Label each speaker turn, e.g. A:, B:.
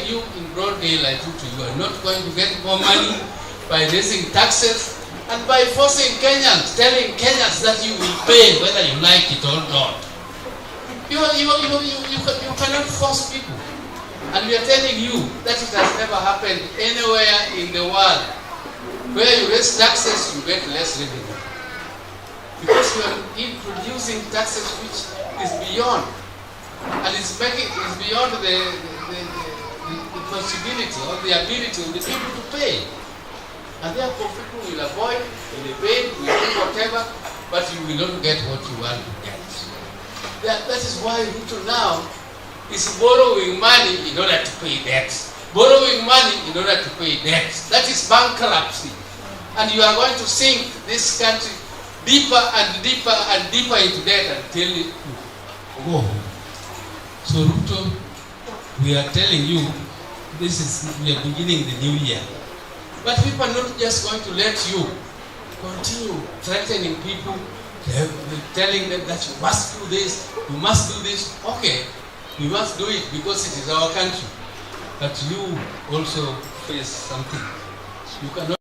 A: you in broad daylight, you are not going to get more money by raising taxes and by forcing Kenyans, telling Kenyans that you will pay whether you like it or not. You cannot force people. And we are telling you that it has never happened anywhere in the world. Where you raise taxes, you get less revenue. Because you are introducing taxes which is beyond. And it's beyond the possibility or the ability of the people to pay. And therefore people will avoid, will evade, will do whatever, but you will not get what you want to get. That is why Ruto now is borrowing money in order to pay debts. Borrowing money in order to pay debts. That is bankruptcy. And you are going to sink this country deeper and deeper and deeper into debt until it go home. So Ruto, we are telling you, we are beginning the new year. But people are not just going to let you continue threatening people, telling them that you must do this, you must do this. Okay, you must do it because it is our country. But you also face something. You cannot